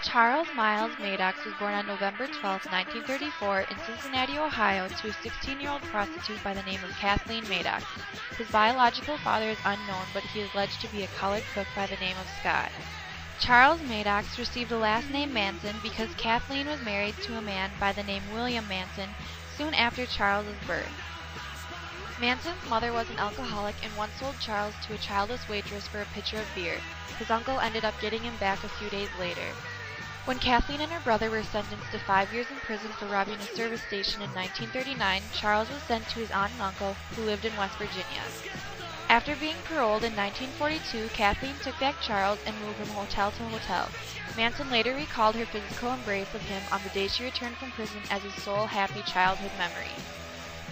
Charles Miles Maddox was born on November 12, 1934, in Cincinnati, Ohio, to a 16-year-old prostitute by the name of Kathleen Maddox. His biological father is unknown, but he is alleged to be a colored cook by the name of Scott. Charles Maddox received the last name Manson because Kathleen was married to a man by the name William Manson soon after Charles's birth. Manson's mother was an alcoholic and once sold Charles to a childless waitress for a pitcher of beer. His uncle ended up getting him back a few days later. When Kathleen and her brother were sentenced to 5 years in prison for robbing a service station in 1939, Charles was sent to his aunt and uncle, who lived in West Virginia. After being paroled in 1942, Kathleen took back Charles and moved from hotel to hotel. Manson later recalled her physical embrace of him on the day she returned from prison as his sole happy childhood memory.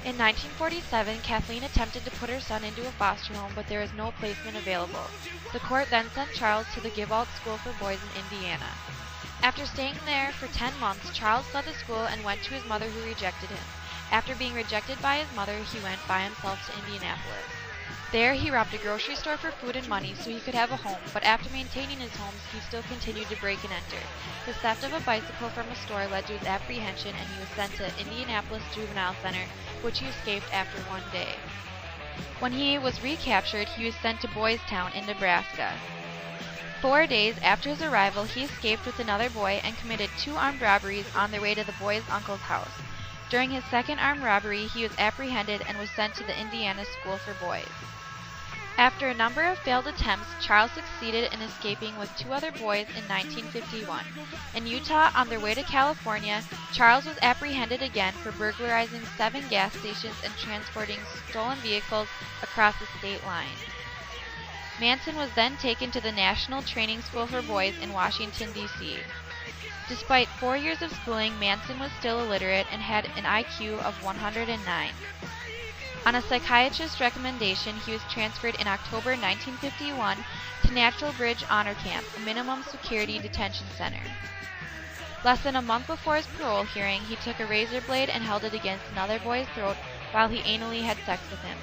In 1947, Kathleen attempted to put her son into a foster home, but there was no placement available. The court then sent Charles to the Givealt School for Boys in Indiana. After staying there for 10 months, Charles fled the school and went to his mother, who rejected him. After being rejected by his mother, he went by himself to Indianapolis. There, he robbed a grocery store for food and money so he could have a home, but after maintaining his homes, he still continued to break and enter. His theft of a bicycle from a store led to his apprehension, and he was sent to Indianapolis Juvenile Center, which he escaped after 1 day. When he was recaptured, he was sent to Boys Town in Nebraska. 4 days after his arrival, he escaped with another boy and committed 2 armed robberies on their way to the boy's uncle's house. During his second armed robbery, he was apprehended and was sent to the Indiana School for Boys. After a number of failed attempts, Charles succeeded in escaping with 2 other boys in 1951. In Utah, on their way to California, Charles was apprehended again for burglarizing 7 gas stations and transporting stolen vehicles across the state line. Manson was then taken to the National Training School for Boys in Washington, D.C. Despite 4 years of schooling, Manson was still illiterate and had an IQ of 109. On a psychiatrist's recommendation, he was transferred in October 1951 to Natural Bridge Honor Camp, a minimum security detention center. Less than a month before his parole hearing, he took a razor blade and held it against another boy's throat while he anally had sex with him.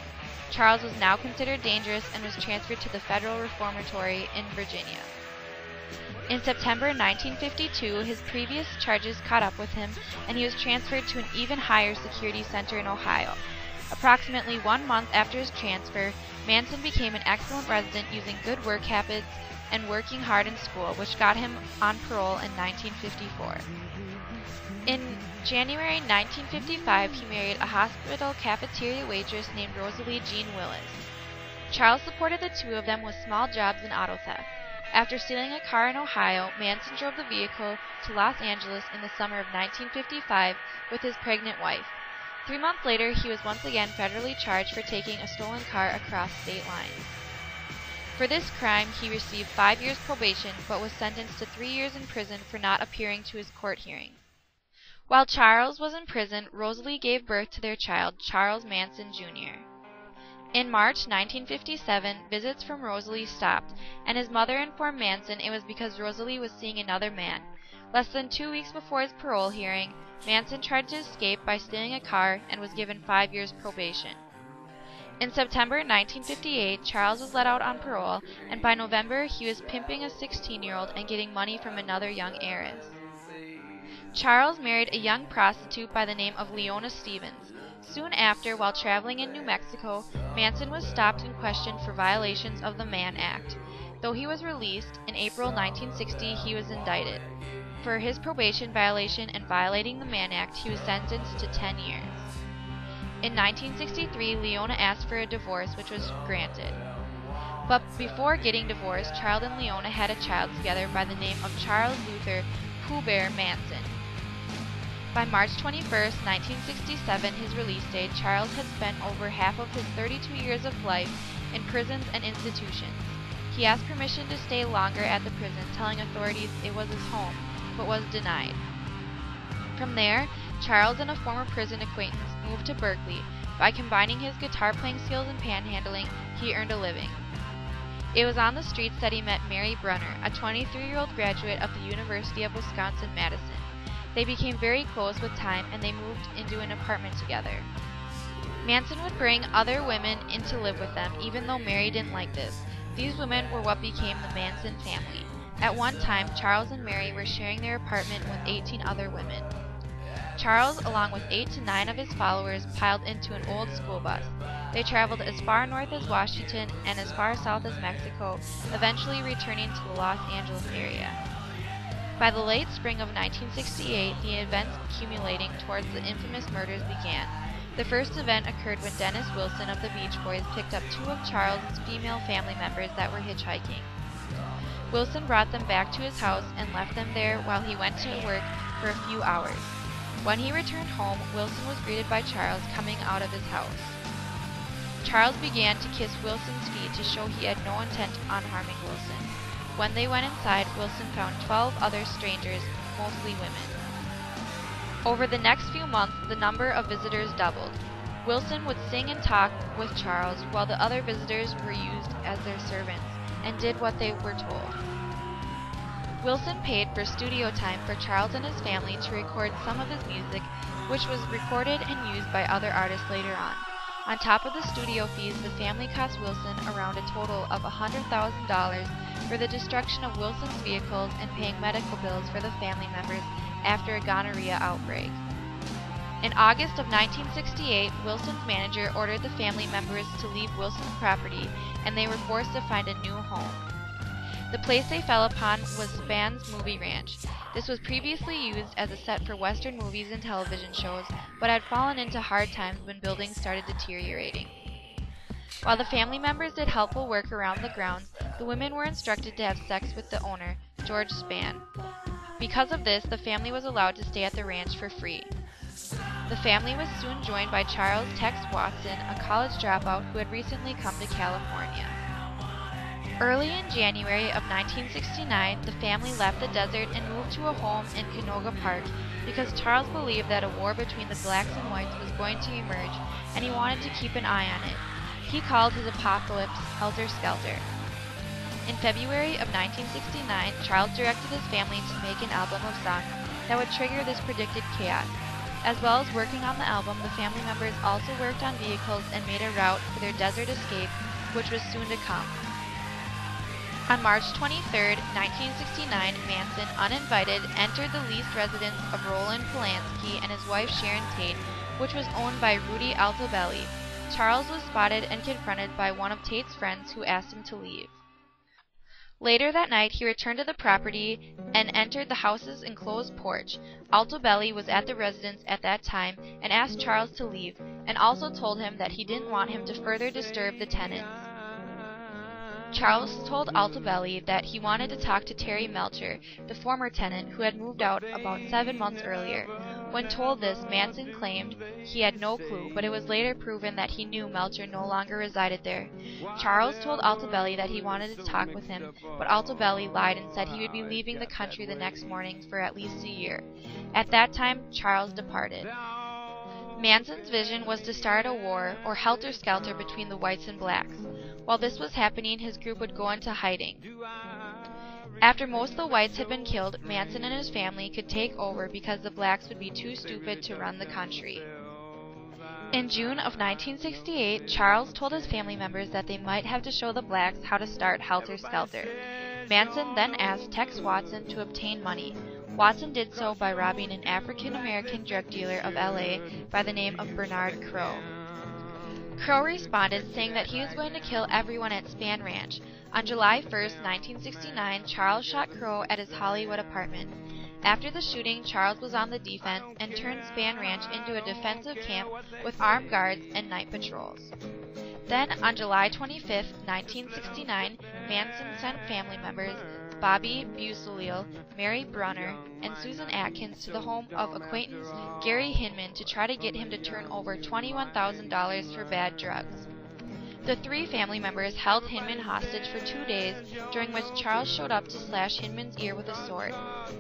Charles was now considered dangerous and was transferred to the Federal Reformatory in Virginia. In September 1952, his previous charges caught up with him, and he was transferred to an even higher security center in Ohio. Approximately 1 month after his transfer, Manson became an excellent resident using good work habits and working hard in school, which got him on parole in 1954. In January 1955, he married a hospital cafeteria waitress named Rosalie Jean Willis. Charles supported the 2 of them with small jobs in auto theft. After stealing a car in Ohio, Manson drove the vehicle to Los Angeles in the summer of 1955 with his pregnant wife. 3 months later, he was once again federally charged for taking a stolen car across state lines. For this crime, he received 5 years probation, but was sentenced to 3 years in prison for not appearing to his court hearing. While Charles was in prison, Rosalie gave birth to their child, Charles Manson, Jr. In March 1957, visits from Rosalie stopped, and his mother informed Manson it was because Rosalie was seeing another man. Less than 2 weeks before his parole hearing, Manson tried to escape by stealing a car and was given 5 years probation. In September 1958, Charles was let out on parole, and by November he was pimping a 16-year-old and getting money from another young heiress. Charles married a young prostitute by the name of Leona Stevens. Soon after, while traveling in New Mexico, Manson was stopped and questioned for violations of the Mann Act. Though he was released, in April 1960 he was indicted. For his probation violation and violating the Mann Act, he was sentenced to 10 years. In 1963, Leona asked for a divorce, which was granted. But before getting divorced, Charles and Leona had a child together by the name of Charles Luther Pooh Bear Manson. By March 21, 1967, his release date, Charles had spent over half of his 32 years of life in prisons and institutions. He asked permission to stay longer at the prison, telling authorities it was his home, but was denied. From there, Charles and a former prison acquaintance moved to Berkeley. By combining his guitar-playing skills and panhandling, he earned a living. It was on the streets that he met Mary Brunner, a 23-year-old graduate of the University of Wisconsin-Madison. They became very close with time, and they moved into an apartment together. Manson would bring other women in to live with them, even though Mary didn't like this. These women were what became the Manson family. At one time, Charles and Mary were sharing their apartment with 18 other women. Charles, along with 8 to 9 of his followers, piled into an old school bus. They traveled as far north as Washington and as far south as Mexico, eventually returning to the Los Angeles area. By the late spring of 1968, the events accumulating towards the infamous murders began. The first event occurred when Dennis Wilson of the Beach Boys picked up 2 of Charles's female family members that were hitchhiking. Wilson brought them back to his house and left them there while he went to work for a few hours. When he returned home, Wilson was greeted by Charles coming out of his house. Charles began to kiss Wilson's feet to show he had no intent on harming Wilson. When they went inside, Wilson found 12 other strangers, mostly women. Over the next few months, the number of visitors doubled. Wilson would sing and talk with Charles, while the other visitors were used as their servants and did what they were told. Wilson paid for studio time for Charles and his family to record some of his music, which was recorded and used by other artists later on. On top of the studio fees, the family cost Wilson around a total of $100,000 for the destruction of Wilson's vehicles and paying medical bills for the family members after a gonorrhea outbreak. In August of 1968, Wilson's manager ordered the family members to leave Wilson's property, and they were forced to find a new home. The place they fell upon was Span's Movie Ranch. This was previously used as a set for Western movies and television shows, but had fallen into hard times when buildings started deteriorating. While the family members did helpful work around the grounds, the women were instructed to have sex with the owner, George Span. Because of this, the family was allowed to stay at the ranch for free. The family was soon joined by Charles Tex Watson, a college dropout who had recently come to California. Early in January of 1969, the family left the desert and moved to a home in Canoga Park because Charles believed that a war between the blacks and whites was going to emerge, and he wanted to keep an eye on it. He called his apocalypse Helter Skelter. In February of 1969, Charles directed his family to make an album of songs that would trigger this predicted chaos. As well as working on the album, the family members also worked on vehicles and made a route for their desert escape, which was soon to come. On March 23, 1969, Manson, uninvited, entered the leased residence of Roland Polanski and his wife Sharon Tate, which was owned by Rudy Altobelli. Charles was spotted and confronted by one of Tate's friends who asked him to leave. Later that night, he returned to the property and entered the house's enclosed porch. Altobelli was at the residence at that time and asked Charles to leave, and also told him that he didn't want him to further disturb the tenants. Charles told Altobelli that he wanted to talk to Terry Melcher, the former tenant who had moved out about 7 months earlier. When told this, Manson claimed he had no clue, but it was later proven that he knew Melcher no longer resided there. Charles told Altobelli that he wanted to talk with him, but Altobelli lied and said he would be leaving the country the next morning for at least a year. At that time, Charles departed. Manson's vision was to start a war, or helter-skelter, between the whites and blacks. While this was happening, his group would go into hiding. After most of the whites had been killed, Manson and his family could take over because the blacks would be too stupid to run the country. In June of 1968, Charles told his family members that they might have to show the blacks how to start helter-skelter. Manson then asked Tex Watson to obtain money. Watson did so by robbing an African-American drug dealer of LA by the name of Bernard Crow. Crow responded, saying that he was going to kill everyone at Span Ranch. On July 1, 1969, Charles shot Crow at his Hollywood apartment. After the shooting, Charles was on the defense and turned Span Ranch into a defensive camp with armed guards and night patrols. Then, on July 25, 1969, Manson sent family members Bobby Busolil, Mary Brunner, and Susan Atkins to the home of acquaintance Gary Hinman to try to get him to turn over $21,000 for bad drugs. The 3 family members held Hinman hostage for 2 days, during which Charles showed up to slash Hinman's ear with a sword.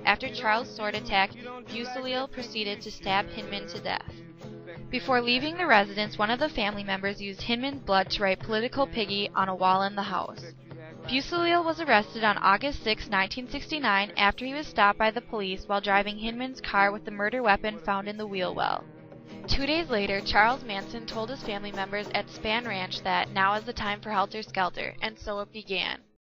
After Charles' sword attack, Busolil proceeded to stab Hinman to death. Before leaving the residence, one of the family members used Hinman's blood to write "Political Piggy" on a wall in the house. Busolil was arrested on August 6, 1969, after he was stopped by the police while driving Hinman's car with the murder weapon found in the wheel well. 2 days later, Charles Manson told his family members at Span Ranch that now is the time for helter-skelter, and so it began.